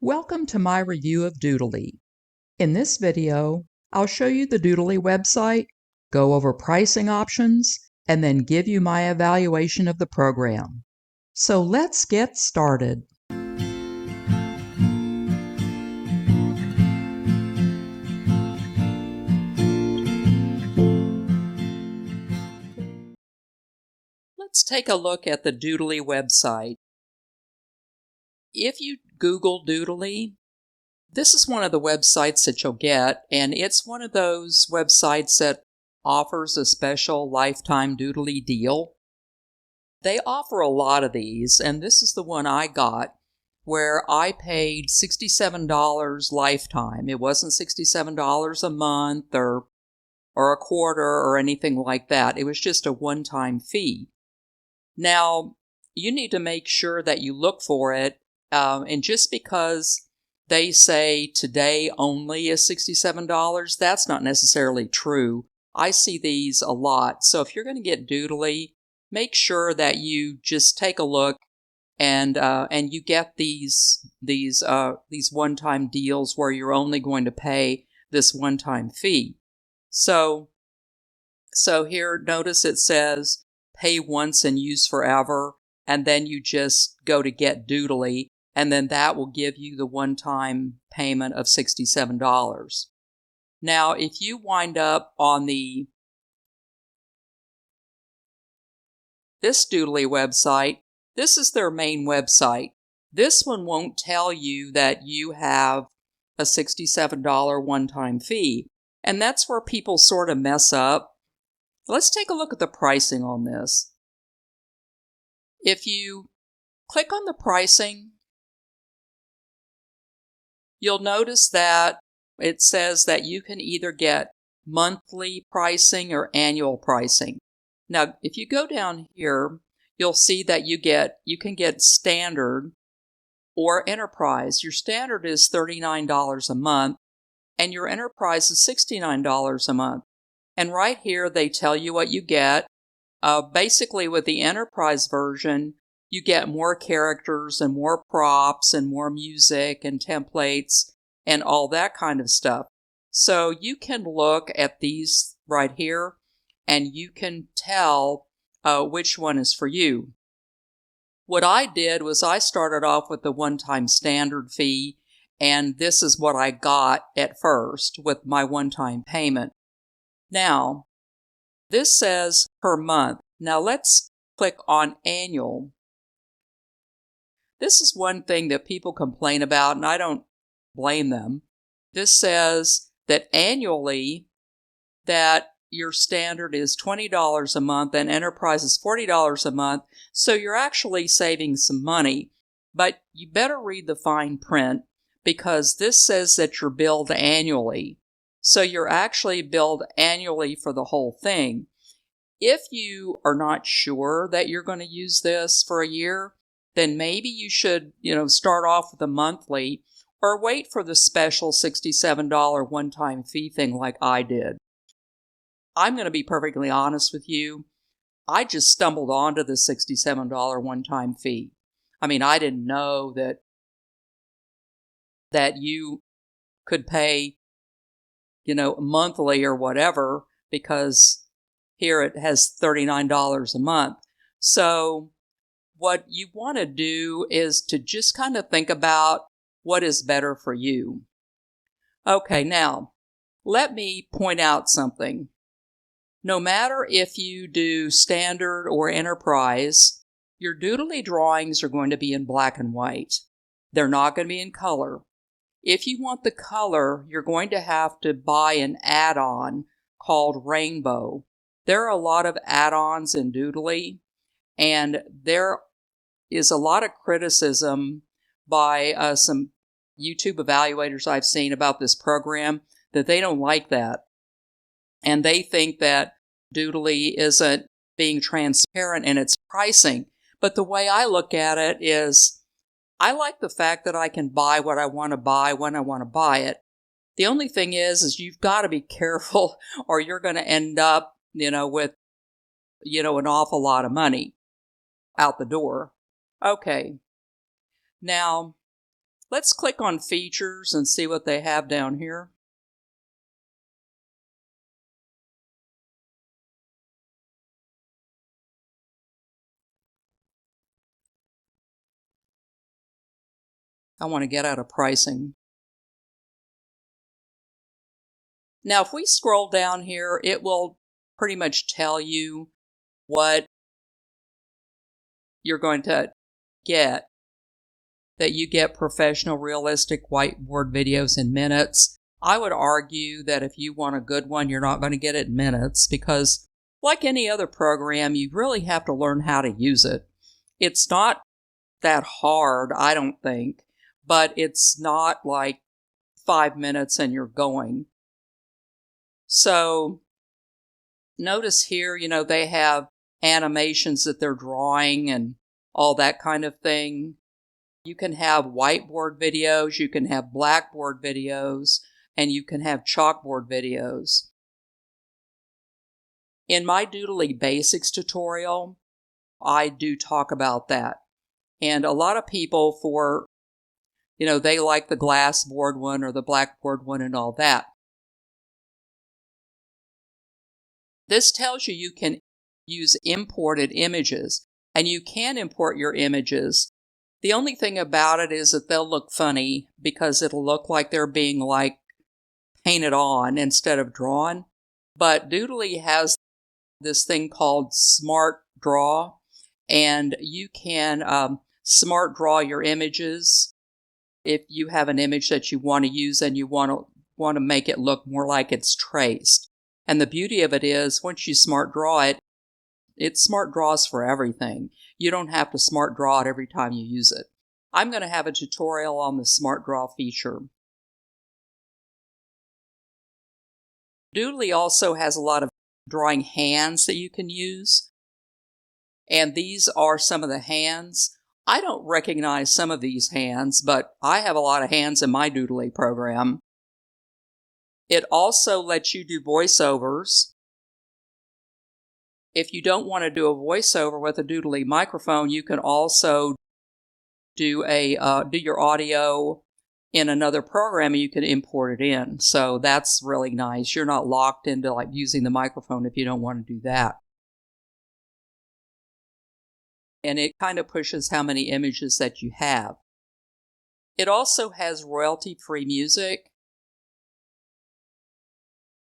Welcome to my review of Doodly. In this video, I'll show you the Doodly website, go over pricing options, and then give you my evaluation of the program. So let's get started. Let's take a look at the Doodly website. If you Google Doodly, this is one of the websites that you'll get, and it's one of those websites that offers a special lifetime Doodly deal. They offer a lot of these, and this is the one I got, where I paid $67 lifetime. It wasn't $67 a month or a quarter or anything like that. It was just a one-time fee. Now, you need to make sure that you look for it, and just because they say today only is $67, that's not necessarily true. I see these a lot. So if you're going to get Doodly, make sure that you just take a look and you get these one-time deals where you're only going to pay this one-time fee. So here, notice it says pay once and use forever, and then you just go to get Doodly, and then that will give you the one-time payment of $67. Now, if you wind up on this Doodly website, this is their main website. This one won't tell you that you have a $67 one-time fee, and that's where people sort of mess up. Let's take a look at the pricing on this. If you click on the pricing, you'll notice that it says that you can either get monthly pricing or annual pricing. Now, if you go down here, you'll see that you can get standard or enterprise. Your standard is $39 a month, and your enterprise is $69 a month. And right here, they tell you what you get. Basically, with the enterprise version, you get more characters and more props and more music and templates and all that kind of stuff. So you can look at these right here, and you can tell which one is for you. What I did was I started off with the one-time standard fee, and this is what I got at first with my one-time payment. Now, this says per month. Now let's click on annual. This is one thing that people complain about, and I don't blame them. This says that annually, that your standard is $20 a month and enterprise is $40 a month, so you're actually saving some money. But you better read the fine print, because this says that you're billed annually. So you're actually billed annually for the whole thing. If you are not sure that you're going to use this for a year, then maybe you should, start off with a monthly or wait for the special $67 one-time fee thing like I did. I'm going to be perfectly honest with you. I just stumbled onto the $67 one-time fee. I mean, I didn't know that you could pay monthly or whatever, because here it has $39 a month. So what you want to do is to just kind of think about what is better for you. Okay, now, let me point out something. No matter if you do standard or enterprise, your Doodly drawings are going to be in black and white. They're not going to be in color. If you want the color, you're going to have to buy an add-on called Rainbow. There are a lot of add-ons in Doodly, and there is a lot of criticism by some YouTube evaluators I've seen about this program, that they don't like that. And they think that Doodly isn't being transparent in its pricing. But the way I look at it is, I like the fact that I can buy what I want to buy when I want to buy it. The only thing is you've got to be careful, or you're going to end up, with, an awful lot of money out the door. Okay. Now, Let's click on features and see what they have down here. I want to get out of pricing. Now, if we scroll down here, it will pretty much tell you what you're going to get. That you get professional, realistic whiteboard videos in minutes. I would argue that if you want a good one, you're not going to get it in minutes because, like any other program, you really have to learn how to use it. It's not that hard, I don't think, but it's not like 5 minutes and you're going. So notice here, they have animations that they're drawing and all that kind of thing. You can have whiteboard videos, you can have blackboard videos, and you can have chalkboard videos. In my Doodly Basics tutorial, I do talk about that. And a lot of people they like the glass board one or the blackboard one and all that. This tells you can use imported images, and you can import your images. The only thing about it is that they'll look funny because it'll look like they're being painted on instead of drawn. But Doodly has this thing called Smart Draw, and you can smart draw your images if you have an image that you want to use and you want to make it look more like it's traced. And the beauty of it is once you smart draw it, it smart draws for everything. You don't have to smart draw it every time you use it. I'm going to have a tutorial on the smart draw feature. Doodly also has a lot of drawing hands that you can use. And these are some of the hands. I don't recognize some of these hands, but I have a lot of hands in my Doodly program. It also lets you do voiceovers. If you don't want to do a voiceover with a Doodly microphone, you can also do your audio in another program and you can import it in. So that's really nice. You're not locked into using the microphone if you don't want to do that. And it kind of pushes how many images that you have. It also has royalty-free music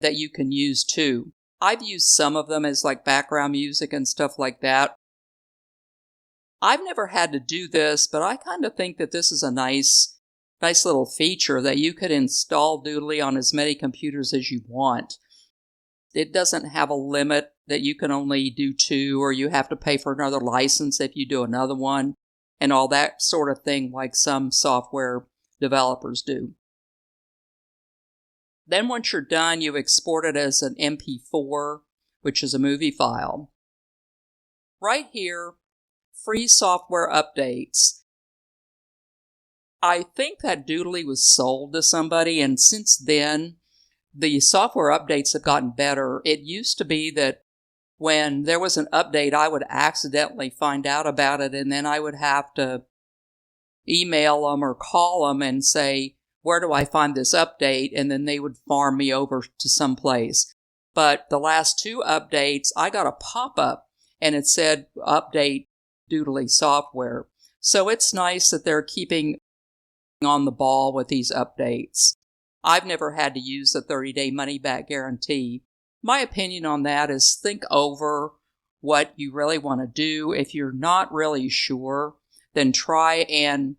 that you can use too. I've used some of them as background music and stuff like that. I've never had to do this, but I kind of think that this is a nice little feature that you could install Doodly on as many computers as you want. It doesn't have a limit that you can only do 2 or you have to pay for another license if you do another one and all that sort of thing like some software developers do. Then once you're done, you export it as an MP4, which is a movie file. Right here, free software updates. I think that Doodly was sold to somebody, and since then, the software updates have gotten better. It used to be that when there was an update, I would accidentally find out about it, and then I would have to email them or call them and say, where do I find this update? And then they would farm me over to some place. But the last 2 updates, I got a pop-up and it said update Doodly software. So it's nice that they're keeping on the ball with these updates. I've never had to use the 30-day money-back guarantee. My opinion on that is think over what you really want to do. If you're not really sure, then try and,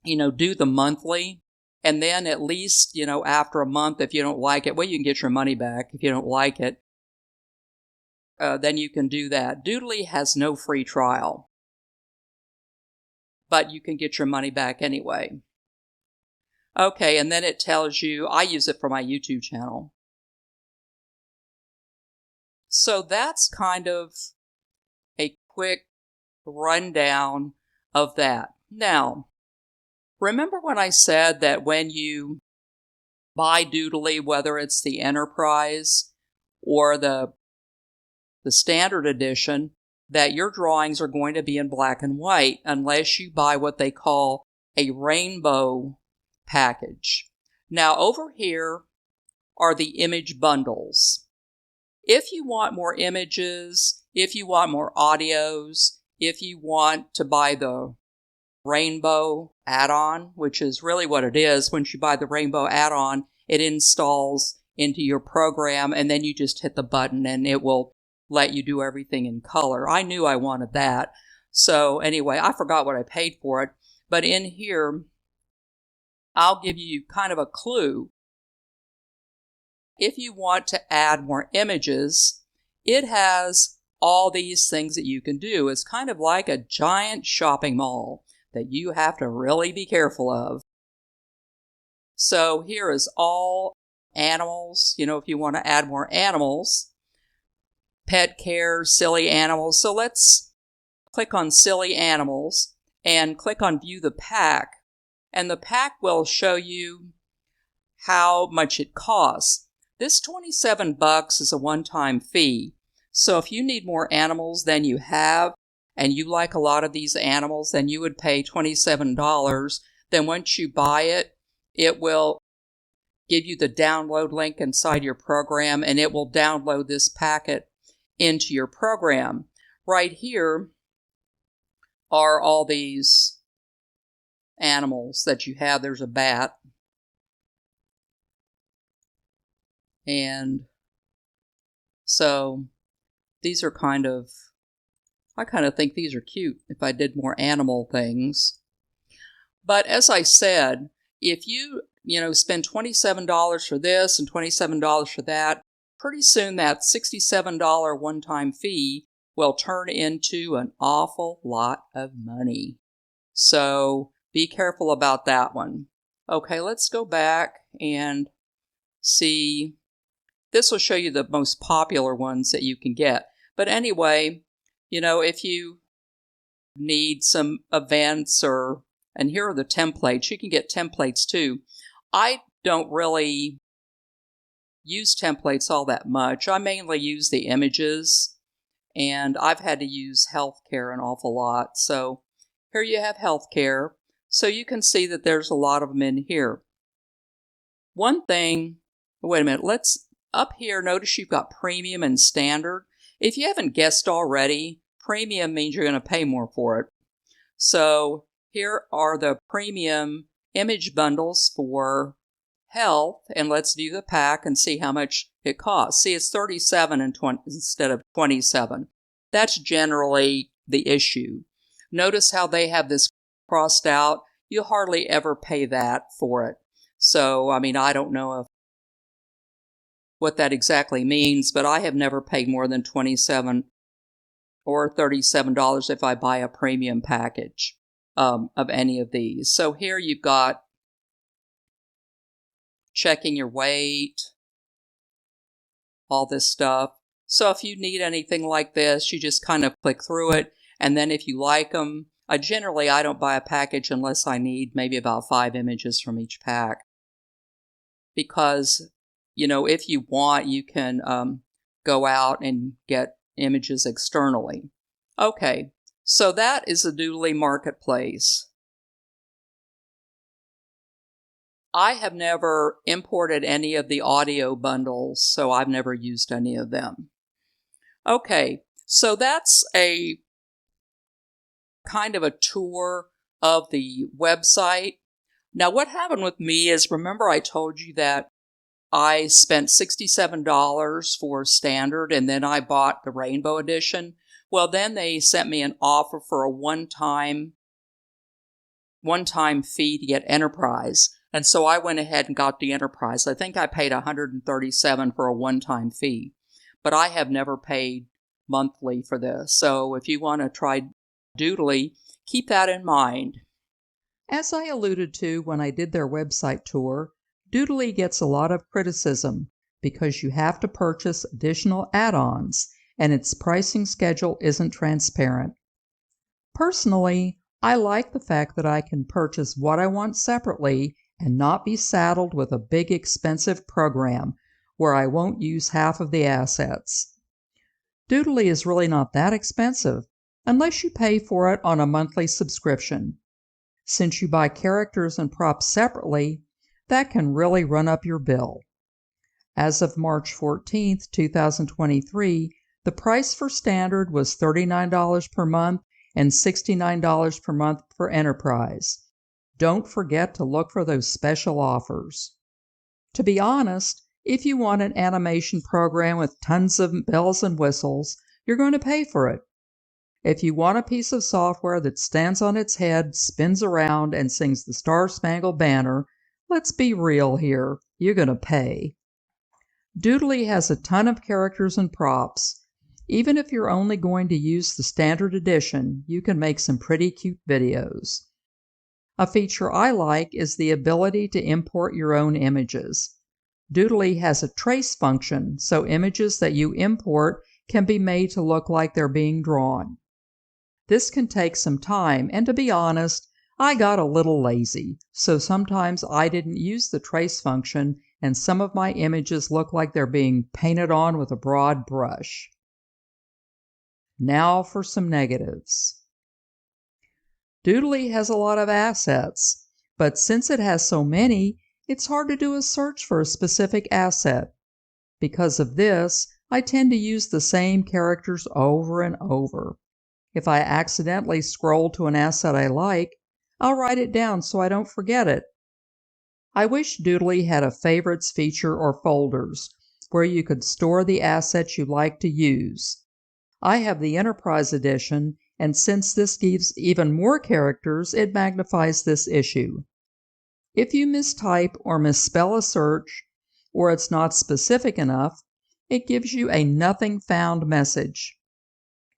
do the monthly. And then at least, after a month, if you don't like it, well, you can get your money back if you don't like it. Then you can do that. Doodly has no free trial, but you can get your money back anyway. Okay, and then it tells you, I use it for my YouTube channel. So that's kind of a quick rundown of that. Now, remember when I said that when you buy Doodly, whether it's the Enterprise or the Standard Edition, that your drawings are going to be in black and white unless you buy what they call a rainbow package. Now over here are the image bundles. If you want more images, if you want more audios, if you want to buy the rainbow add-on, which is really what it is, once you buy the rainbow add-on, it installs into your program and then you just hit the button and it will let you do everything in color. I knew I wanted that. So anyway, I forgot what I paid for it, but in here, I'll give you kind of a clue. If you want to add more images, it has all these things that you can do. It's kind of like a giant shopping mall that you have to really be careful of. So here is all animals, if you want to add more animals, pet care, silly animals. So let's click on silly animals and click on view the pack. And the pack will show you how much it costs. This $27 is a one-time fee. So if you need more animals than you have, and you like a lot of these animals, then you would pay $27. Then once you buy it, it will give you the download link inside your program, and it will download this packet into your program. Right here are all these animals that you have. There's a bat. And so these are I kind of think these are cute if I did more animal things. But as I said, if you spend $27 for this and $27 for that, pretty soon that $67 one-time fee will turn into an awful lot of money. So be careful about that one. Okay, let's go back and see. This will show you the most popular ones that you can get. But anyway, if you need some events and here are the templates. You can get templates too. I don't really use templates all that much. I mainly use the images, and I've had to use healthcare an awful lot. So here you have healthcare. So you can see that there's a lot of them in here. One thing, wait a minute, up here, notice you've got premium and standard. If you haven't guessed already, premium means you're going to pay more for it. So here are the premium image bundles for health, and let's view the pack and see how much it costs. See, it's $37 instead of $27. That's generally the issue. Notice how they have this crossed out. You hardly ever pay that for it. So, I don't know what that exactly means, but I have never paid more than $27 or $37 if I buy a premium package of any of these. So here you've got checking your weight, all this stuff. So if you need anything like this, you just kind of click through it, and then if you like them, generally I don't buy a package unless I need maybe about 5 images from each pack. Because, if you want, you can go out and get images externally. Okay, so that is the Doodly Marketplace. I have never imported any of the audio bundles, so I've never used any of them. Okay, so that's a kind of a tour of the website. Now, what happened with me is, remember I told you that I spent $67 for standard and then I bought the Rainbow Edition? Well, then they sent me an offer for a one-time fee to get Enterprise. And so I went ahead and got the Enterprise. I think I paid $137 for a one-time fee. But I have never paid monthly for this. So if you want to try Doodly, keep that in mind. As I alluded to when I did their website tour, Doodly gets a lot of criticism because you have to purchase additional add-ons and its pricing schedule isn't transparent. Personally, I like the fact that I can purchase what I want separately and not be saddled with a big expensive program where I won't use half of the assets. Doodly is really not that expensive unless you pay for it on a monthly subscription. Since you buy characters and props separately, that can really run up your bill. As of March 14, 2023, the price for Standard was $39 per month and $69 per month for Enterprise. Don't forget to look for those special offers. To be honest, if you want an animation program with tons of bells and whistles, you're going to pay for it. If you want a piece of software that stands on its head, spins around, and sings the Star-Spangled Banner, let's be real here, you're going to pay. Doodly has a ton of characters and props. Even if you're only going to use the standard edition, you can make some pretty cute videos. A feature I like is the ability to import your own images. Doodly has a trace function, so images that you import can be made to look like they're being drawn. This can take some time, and to be honest, I got a little lazy, so sometimes I didn't use the trace function and some of my images look like they're being painted on with a broad brush. Now for some negatives. Doodly has a lot of assets, but since it has so many, it's hard to do a search for a specific asset. Because of this, I tend to use the same characters over and over. If I accidentally scroll to an asset I like, I'll write it down so I don't forget it. I wish Doodly had a favorites feature or folders, where you could store the assets you like to use. I have the Enterprise Edition, and since this gives even more characters, it magnifies this issue. If you mistype or misspell a search, or it's not specific enough, it gives you a nothing found message.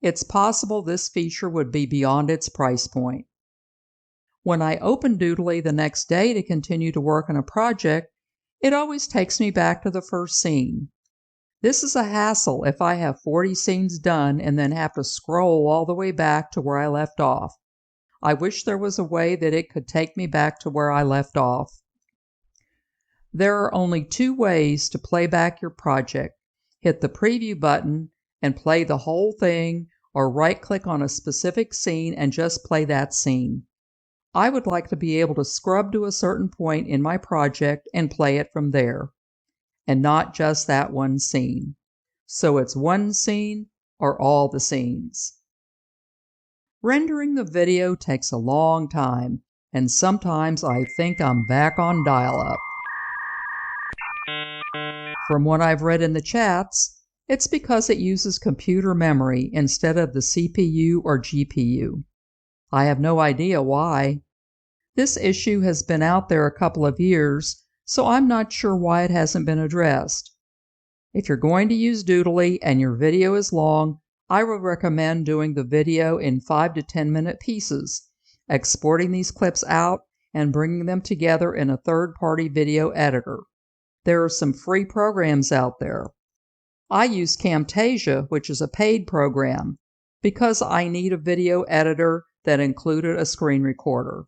It's possible this feature would be beyond its price point. When I open Doodly the next day to continue to work on a project, it always takes me back to the first scene. This is a hassle if I have 40 scenes done and then have to scroll all the way back to where I left off. I wish there was a way that it could take me back to where I left off. There are only two ways to play back your project. Hit the preview button and play the whole thing, or right-click on a specific scene and just play that scene. I would like to be able to scrub to a certain point in my project and play it from there, and not just that one scene. So it's one scene or all the scenes. Rendering the video takes a long time, and sometimes I think I'm back on dial-up. From what I've read in the chats, it's because it uses computer memory instead of the CPU or GPU. I have no idea why. This issue has been out there a couple of years, so I'm not sure why it hasn't been addressed. If you're going to use Doodly and your video is long, I would recommend doing the video in 5 to 10 minute pieces, exporting these clips out and bringing them together in a third-party video editor. There are some free programs out there. I use Camtasia, which is a paid program, because I need a video editor that included a screen recorder.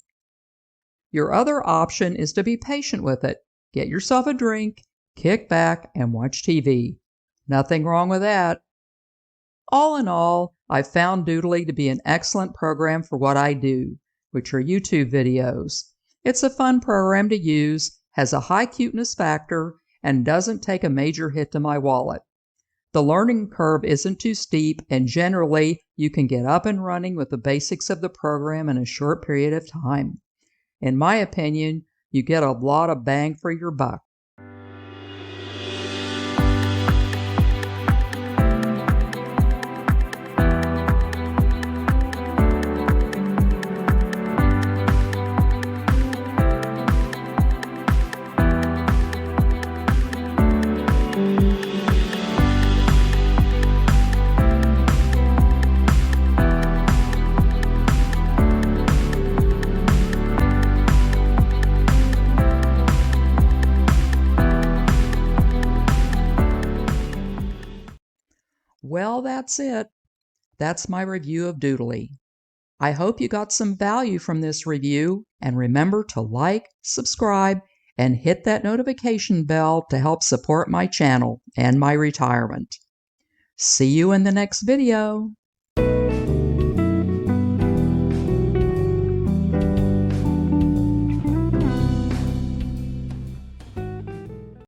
Your other option is to be patient with it. Get yourself a drink, kick back, and watch TV. Nothing wrong with that. All in all, I found Doodly to be an excellent program for what I do, which are YouTube videos. It's a fun program to use, has a high cuteness factor, and doesn't take a major hit to my wallet. The learning curve isn't too steep, and generally, you can get up and running with the basics of the program in a short period of time. In my opinion, you get a lot of bang for your buck. Well, that's it. That's my review of Doodly. I hope you got some value from this review, and remember to like, subscribe, and hit that notification bell to help support my channel and my retirement. See you in the next video.